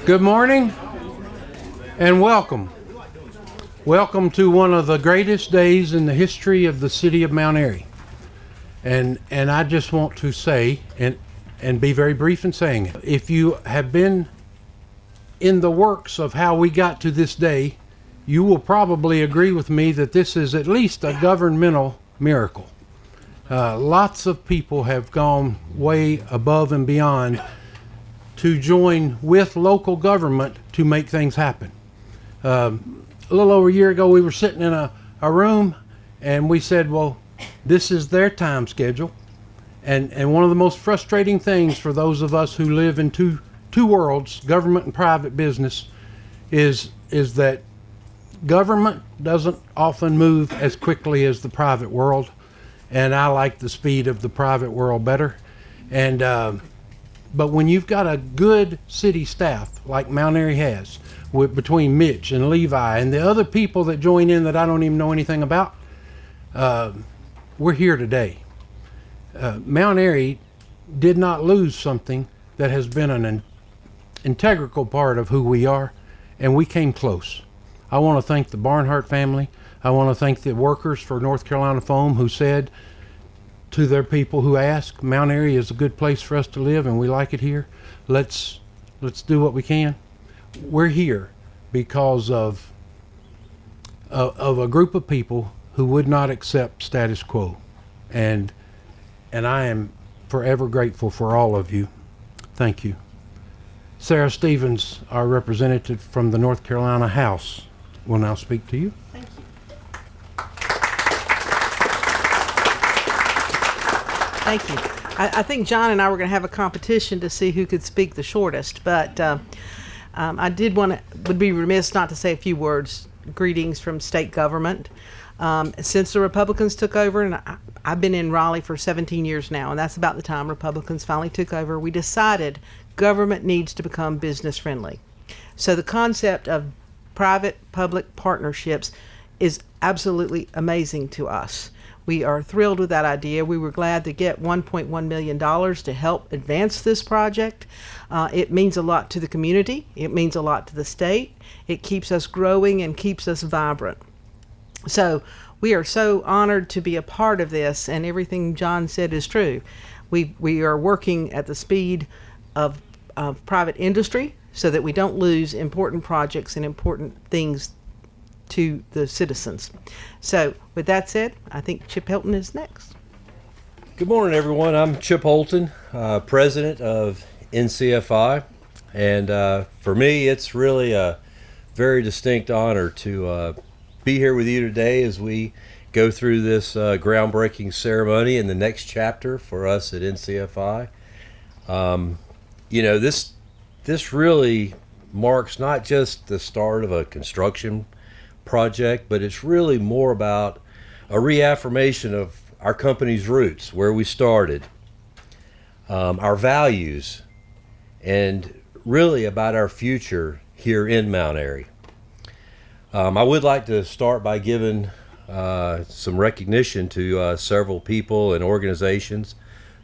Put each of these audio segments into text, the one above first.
Good morning and welcome. Welcome to one of the greatest days in the history of the City of Mount Airy. And I just want to say, and be very brief in saying it, if you have been in the works of how we got to this day, you will probably agree with me that this is at least a governmental miracle. Lots of people have gone way above and beyond to join with local government to make things happen. A little over a year ago, we were sitting in a room and we said, well, this is their time schedule. And one of the most frustrating things for those of us who live in two worlds, government and private business, is that government doesn't often move as quickly as the private world. And I like the speed of the private world better. But when you've got a good city staff like Mount Airy has, between Mitch and Levi and the other people that join in that I don't even know anything about, we're here today. Mount Airy did not lose something that has been an integral part of who we are, and we came close. I want to thank the Barnhart family. I want to thank the workers for North Carolina Foam who said to their people who asked, Mount Airy is a good place for us to live and we like it here. Let's do what we can. We're here because of a group of people who would not accept status quo. And I am forever grateful for all of you. Thank you. Sarah Stevens, our representative from the North Carolina House, will now speak to you. Thank you. Thank you. I think John and I were going to have a competition to see who could speak the shortest, but I would be remiss not to say a few words. Greetings from state government. Since the Republicans took over, and I've been in Raleigh for 17 years now, and that's about the time Republicans finally took over, we decided government needs to become business friendly. So the concept of private-public partnerships is absolutely amazing to us. We are thrilled with that idea. We were glad to get $1.1 million to help advance this project. It means a lot to the community. It means a lot to the state. It keeps us growing and keeps us vibrant. So we are so honored to be a part of this, and everything John said is true. We are working at the speed of private industry so that we don't lose important projects and important things to the citizens. So with that said, I think Chip Hilton is next. Good morning, everyone. I'm Chip Holton, president of NCFI, and for me it's really a very distinct honor to be here with you today as we go through this groundbreaking ceremony in the next chapter for us at NCFI. This really marks not just the start of a construction project, but it's really more about a reaffirmation of our company's roots, where we started, our values, and really about our future here in Mount Airy. I would like to start by giving some recognition to several people and organizations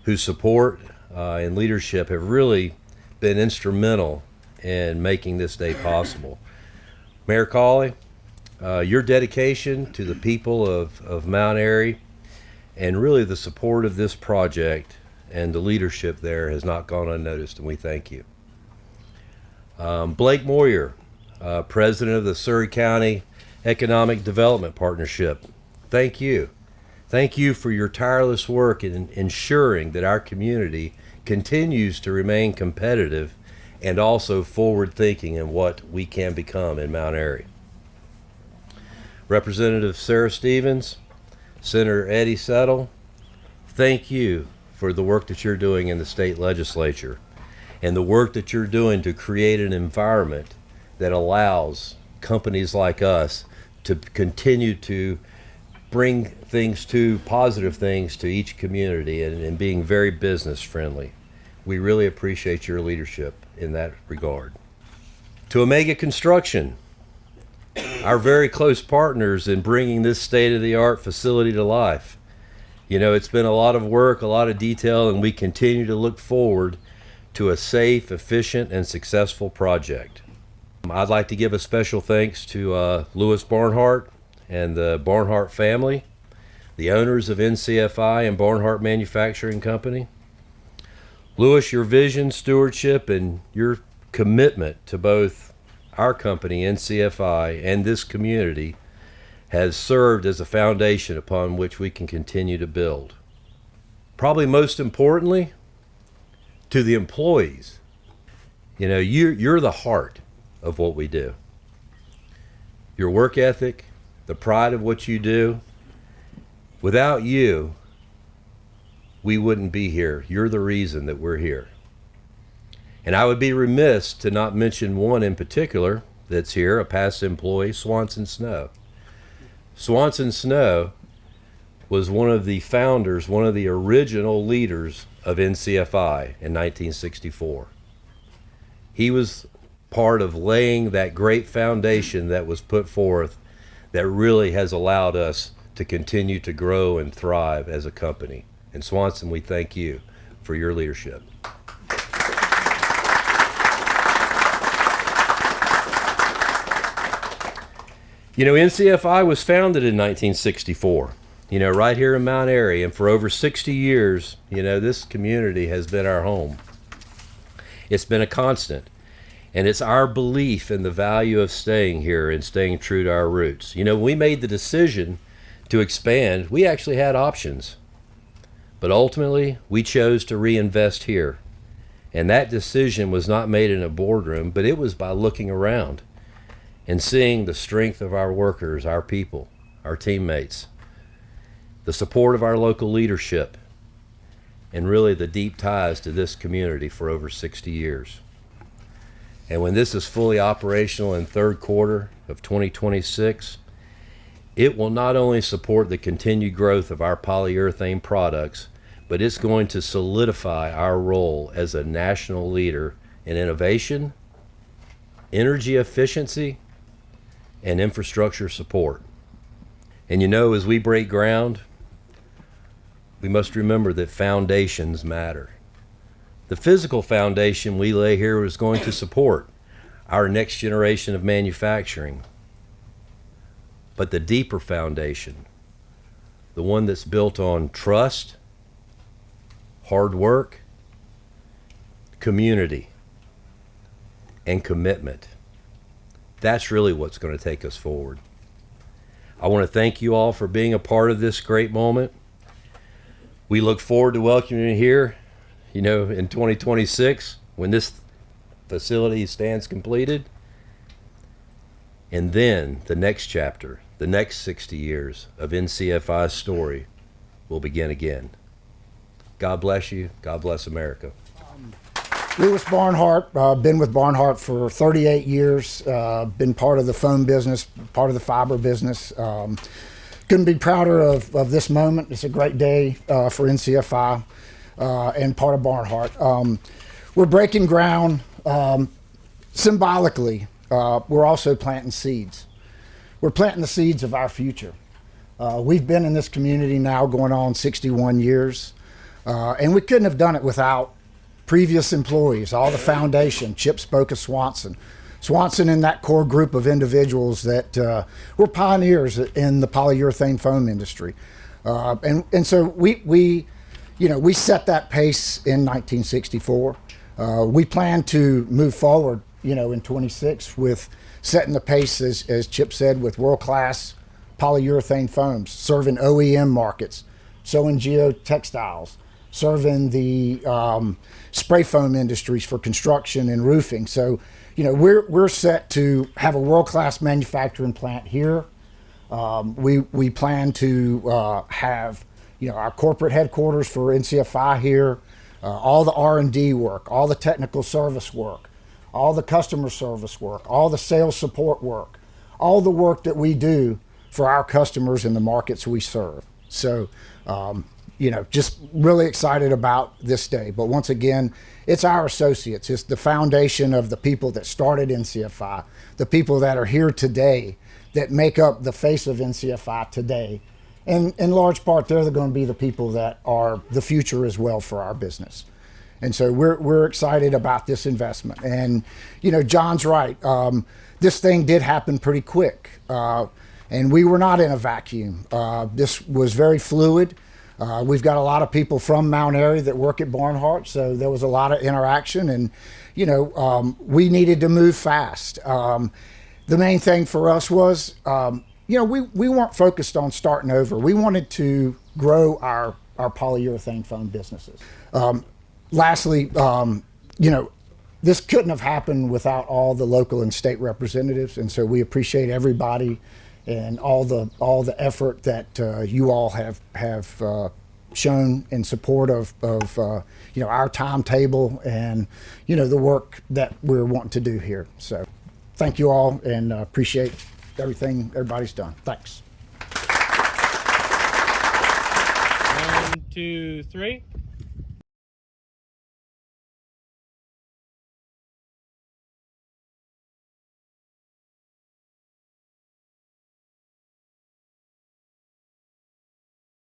whose support and leadership have really been instrumental in making this day possible. Mayor Cawley, your dedication to the people of Mount Airy and really the support of this project and the leadership there has not gone unnoticed, and we thank you. Blake Moyer, president of the Surry County Economic Development Partnership, thank you. Thank you for your tireless work in ensuring that our community continues to remain competitive and also forward-thinking in what we can become in Mount Airy. Representative Sarah Stevens, Senator Eddie Settle, thank you for the work that you're doing in the state legislature and the work that you're doing to create an environment that allows companies like us to continue to bring positive things to each community and being very business friendly. We really appreciate your leadership in that regard. To Omega Construction, our very close partners in bringing this state-of-the-art facility to life. You know, it's been a lot of work, a lot of detail, and we continue to look forward to a safe, efficient, and successful project. I'd like to give a special thanks to Louis Barnhart and the Barnhart family, the owners of NCFI and Barnhart Manufacturing Company. Louis, your vision, stewardship, and your commitment to both our company, NCFI, and this community has served as a foundation upon which we can continue to build. Probably most importantly, to the employees. You know, you're the heart of what we do. Your work ethic, the pride of what you do. Without you, we wouldn't be here. You're the reason that we're here. And I would be remiss to not mention one in particular that's here, a past employee, Swanson Snow. Swanson Snow was one of the founders, one of the original leaders of NCFI in 1964. He was part of laying that great foundation that was put forth that really has allowed us to continue to grow and thrive as a company. And Swanson, we thank you for your leadership. You know, NCFI was founded in 1964, you know, right here in Mount Airy, and for over 60 years, you know, this community has been our home. It's been a constant, and it's our belief in the value of staying here and staying true to our roots. You know, when we made the decision to expand, we actually had options, but ultimately we chose to reinvest here. And that decision was not made in a boardroom, but it was by looking around and seeing the strength of our workers, our people, our teammates, the support of our local leadership, and really the deep ties to this community for over 60 years. And when this is fully operational in third quarter of 2026, it will not only support the continued growth of our polyurethane products, but it's going to solidify our role as a national leader in innovation, energy efficiency, and infrastructure support. And you know, as we break ground, we must remember that foundations matter. The physical foundation we lay here is going to support our next generation of manufacturing. But the deeper foundation, the one that's built on trust, hard work, community, and commitment, that's really what's going to take us forward. I want to thank you all for being a part of this great moment. We look forward to welcoming you here, you know, in 2026 when this facility stands completed. And then the next chapter, the next 60 years of NCFI's story will begin again. God bless you. God bless America. Louis Barnhart, been with Barnhart for 38 years, been part of the foam business, part of the fiber business. Couldn't be prouder of this moment. It's a great day for NCFI and part of Barnhart. We're breaking ground symbolically. We're also planting seeds. We're planting the seeds of our future. We've been in this community now going on 61 years, and we couldn't have done it without previous employees, all the foundation. Chip spoke of Swanson. Swanson and that core group of individuals that were pioneers in the polyurethane foam industry. And so we set that pace in 1964. We plan to move forward, you know, in 26 with setting the pace, as Chip said, with world-class polyurethane foams, serving OEM markets, sewing geotextiles, serving the spray foam industries for construction and roofing. So, you know, we're set to have a world-class manufacturing plant here. We plan to have, you know, our corporate headquarters for NCFI here, all the R&D work, all the technical service work, all the customer service work, all the sales support work, all the work that we do for our customers in the markets we serve. So, you know, just really excited about this day. But once again, it's our associates. It's the foundation of the people that started NCFI, the people that are here today that make up the face of NCFI today. And in large part, they're going to be the people that are the future as well for our business. And so we're excited about this investment. And, John's right. This thing did happen pretty quick. And we were not in a vacuum. This was very fluid. We've got a lot of people from Mount Airy that work at Barnhart, so there was a lot of interaction, and we needed to move fast. The main thing for us was, we weren't focused on starting over. We wanted to grow our polyurethane foam businesses. Lastly, this couldn't have happened without all the local and state representatives, and so we appreciate everybody and all the effort that you all have shown in support of our timetable and the work that we're wanting to do here. So thank you all, and appreciate everything everybody's done. Thanks. 1, 2, 3.